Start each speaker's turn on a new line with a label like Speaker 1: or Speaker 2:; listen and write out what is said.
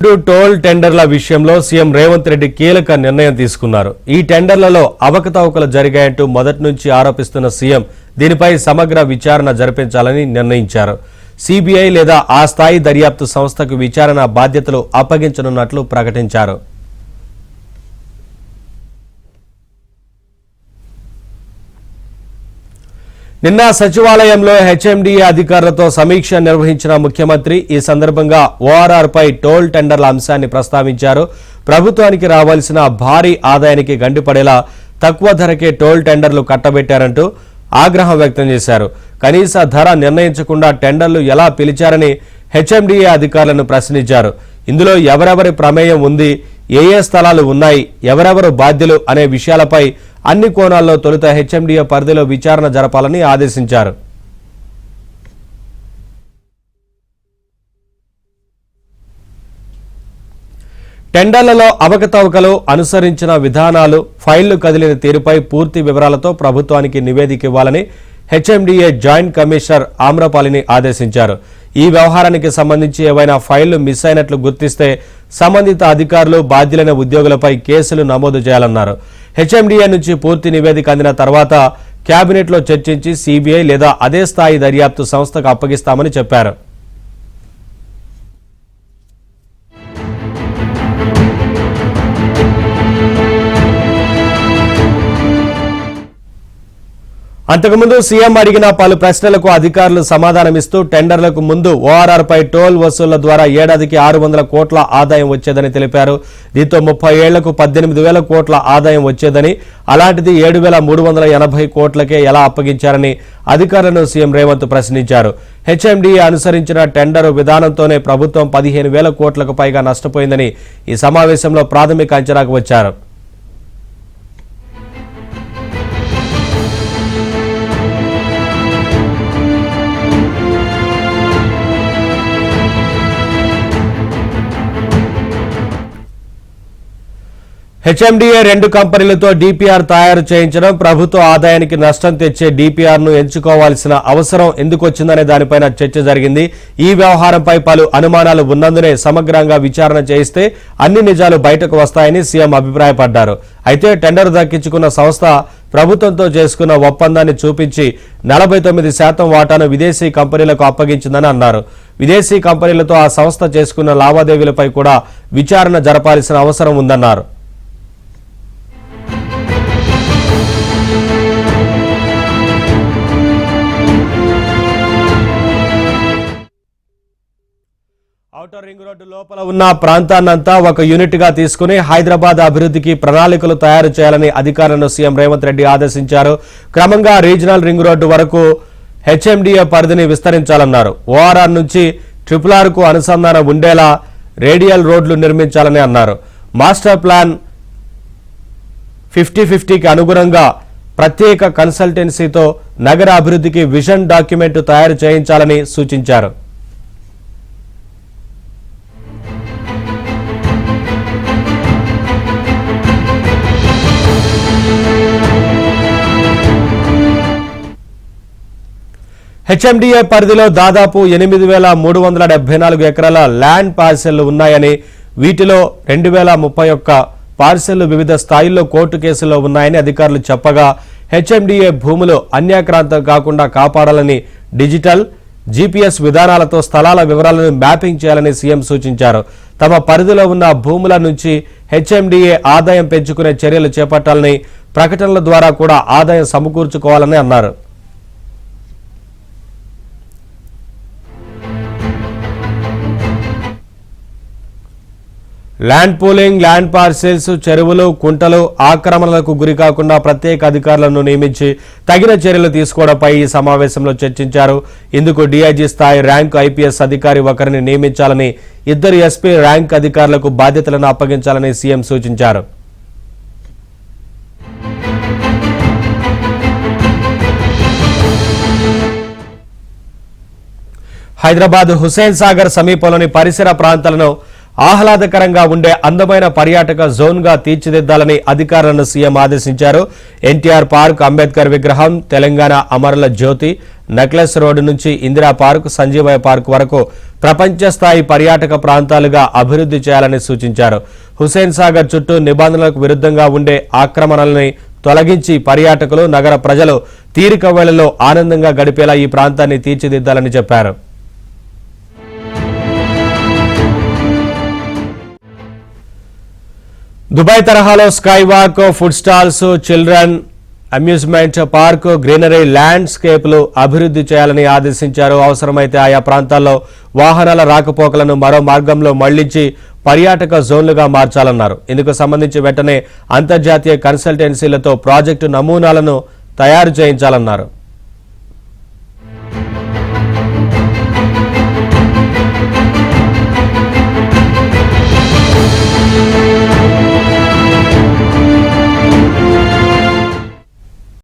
Speaker 1: Toll టెండర్ల విషయంలో CM Revanth Reddy కీలక నిర్ణయం తీసుకున్నారు. ఈ టెండర్లలో అవకతవకలు జరిగాయంటూ మొదటి నుంచి ఆరోపిస్తున్న సీఎం దీనిపై సమగ్ర విచారణ జరిపించాలని నిర్ణయించారు. సిబిఐ లేదా ఆ స్థాయి దర్యాప్తు సంస్థకు విచారణ బాధ్యతలు అప్పగించనున్నట్లు ప్రకటించారు. నిన్న సచివాలయంలో హెచ్ఎండిఏ అధికారులతో సమీక్ష నిర్వహించిన ముఖ్యమంత్రి ఈ సందర్భంగా ఓఆర్ఆర్ పై టోల్ టెండర్ల అంశాన్ని ప్రస్తావించారు. ప్రభుత్వానికి రావాల్సిన భారీ ఆదాయానికి గండిపడేలా తక్కువ ధరకే టోల్ టెండర్లు కట్టబెట్టారంటూ ఆగ్రహం వ్యక్తం చేశారు. కనీస ధర నిర్ణయించకుండా టెండర్లు ఎలా పిలిచారని హెచ్ఎండిఏ అధికారులను ప్రశ్నించారు. ఇందులో ఎవరెవరి ప్రమేయం ఉంది, ఏ స్థలాలు ఉన్నాయి, ఎవరెవరు బాధ్యులు అనే విషయాలపై అన్ని కోణాల్లో తొలుత హెచ్ఎండిఏ పరిధిలో విచారణ జరపాలని ఆదేశించారు. టెండర్లలో అవకతవకలు, అనుసరించిన విధానాలు, ఫైళ్లు కదిలిన తీరుపై పూర్తి వివరాలతో ప్రభుత్వానికి నివేదిక ఇవ్వాలని హెచ్ఎండిఏ జాయింట్ కమిషనర్ ఆమ్రపాలిని ఆదేశించారు. ఈ వ్యవహారానికి సంబంధించి ఏవైనా ఫైళ్లు మిస్ అయినట్లు గుర్తిస్తే సంబంధిత అధికారులు, బాధ్యులైన ఉద్యోగులపై కేసులు నమోదు చేయాలన్నారు. హెచ్ఎండిఏ నుంచి పూర్తి నివేదిక అందిన తర్వాత కేబినెట్లో చర్చించి సిబిఐ లేదా అదే స్థాయి దర్యాప్తు సంస్థకు అప్పగిస్తామని చెప్పారు. అంతకుముందు సీఎం అడిగిన పలు ప్రశ్నలకు అధికారులు సమాధానమిస్తూ టెండర్లకు ముందు ఓఆర్ఆర్ పై టోల్ వసూళ్ల ద్వారా ఏడాదికి 600 కోట్ల ఆదాయం వచ్చేదని తెలిపారు. దీంతో 30 ఏళ్లకు 18,000 కోట్ల ఆదాయం వచ్చేదని, అలాంటిది 7,380 కోట్లకే ఎలా అప్పగించారని అధికారులను సీఎం రేవంత్ ప్రశ్నించారు. హెచ్ఎండిఏ అనుసరించిన టెండరు విధానంతోనే ప్రభుత్వం 15,000 కోట్లకు పైగా నష్టపోయిందని ఈ సమావేశంలో ప్రాథమిక అంచనాకు వచ్చారు. హెచ్ఎండిఏ 2 కంపెనీలతో డిపిఆర్ తయారు చేయించడం, ప్రభుత్వ ఆదాయానికి నష్టం తెచ్చే డిపిఆర్ను ఎంచుకోవాల్సిన అవసరం ఎందుకు వచ్చిందనే దానిపైన చర్చ జరిగింది. ఈ వ్యవహారంపై పలు అనుమానాలు ఉన్నందునే సమగ్రంగా విచారణ చేయిస్తే అన్ని నిజాలు బయటకు వస్తాయని సీఎం అభిప్రాయపడ్డారు. అయితే టెండర్ దక్కించుకున్న సంస్థ ప్రభుత్వంతో చేసుకున్న ఒప్పందాన్ని చూపించి 49% వాటాను విదేశీ కంపెనీలకు అప్పగించిందని అన్నారు. విదేశీ కంపెనీలతో ఆ సంస్థ చేసుకున్న లావాదేవీలపై కూడా విచారణ జరపాల్సిన అవసరం ఉందన్నారు. ఔటర్ రింగ్ రోడ్డు లోపల ఉన్న ప్రాంతాన్నంతా ఒక యూనిట్ గా తీసుకుని హైదరాబాద్ అభివృద్ధికి ప్రణాళికలు తయారు చేయాలని అధికారులను సీఎం రేవంత్ రెడ్డి ఆదేశించారు. క్రమంగా రీజనల్ రింగ్ రోడ్డు వరకు హెచ్ఎండిఏ పరిధిని విస్తరించాలన్నారు. ఓఆర్ఆర్ నుంచి RRR కు అనుసంధానం ఉండేలా రేడియల్ రోడ్లు నిర్మించాలని అన్నారు. మాస్టర్ ప్లాన్ 50-50కి అనుగుణంగా ప్రత్యేక కన్సల్టెన్సీతో నగర అభివృద్ధికి విజన్ డాక్యుమెంట్ తయారు చేయించాలని సూచించారు. హెచ్ఎండిఏ పరిధిలో దాదాపు 8,374 ఎకరాల ల్యాండ్ పార్సెల్లు ఉన్నాయని, వీటిలో 2,031 పార్సెల్లు వివిధ స్థాయిల్లో కోర్టు కేసుల్లో ఉన్నాయని అధికారులు చెప్పగా, హెచ్ఎండిఏ భూములు అన్యాక్రాంతం కాకుండా కాపాడాలని డిజిటల్ జీపీఎస్ విధానాలతో స్థలాల వివరాలను మ్యాపింగ్ చేయాలని సీఎం సూచించారు. తమ పరిధిలో ఉన్న భూముల నుంచి హెచ్ఎండిఏ ఆదాయం పెంచుకునే చర్యలు చేపట్టాలని, ప్రకటనల ద్వారా కూడా ఆదాయం సమకూర్చుకోవాలని అన్నారు. ల్యాండ్ పూలింగ్, ల్యాండ్ పార్సెల్స్, చెరువులు, కుంటలు ఆక్రమణలకు గురి కాకుండా ప్రత్యేక అధికారులను నియమించి తగిన చర్యలు తీసుకోవడంపై ఈ సమావేశంలో చర్చించారు. ఇందుకు డీఐజీ స్థాయి ర్యాంక్ ఐపీఎస్ అధికారి ఒకరిని నియమించాలని, 2 ఎస్పీ ర్యాంక్ అధికారులకు బాధ్యతలను అప్పగించాలని సీఎం సూచించారు. హైదరాబాద్ హుస్సేన్ సాగర్ సమీపంలోని పరిసర ప్రాంతాలను ఆహ్లాదకరంగా ఉండే అందమైన పర్యాటక జోన్గా తీర్చిదిద్దాలని అధికారులను సీఎం ఆదేశించారు. ఎన్టీఆర్ పార్క్, అంబేద్కర్ విగ్రహం, తెలంగాణ అమరుల జ్యోతి, నెక్లెస్ రోడ్డు నుంచి ఇందిరా పార్క్, సంజీవయ్య పార్క్ వరకు ప్రపంచ స్థాయి పర్యాటక ప్రాంతాలుగా అభివృద్ధి చేయాలని సూచించారు. హుస్సేన్ సాగర్ చుట్టూ నిబంధనలకు విరుద్ధంగా ఉండే ఆక్రమణల్ని తొలగించి పర్యాటకులు, నగర ప్రజలు తీరిక వేళలో ఆనందంగా గడిపేలా ఈ ప్రాంతాన్ని తీర్చిదిద్దాలని చెప్పారు. దుబాయ్ తరహాలో skywalk, food stalls, children amusement park, greenery ల్యాండ్స్కేప్లు అభివృద్ధి చేయాలని ఆదేశించారు. అవసరమైతే ఆయా ప్రాంతాల్లో వాహనాల రాకపోకలను మరో మార్గంలో మళ్లించి పర్యాటక జోన్లుగా మార్చాలన్నారు. ఇందుకు సంబంధించి వెంటనే అంతర్జాతీయ కన్సల్టెన్సీలతో ప్రాజెక్టు నమూనాలను తయారు చేయించాలన్నారు.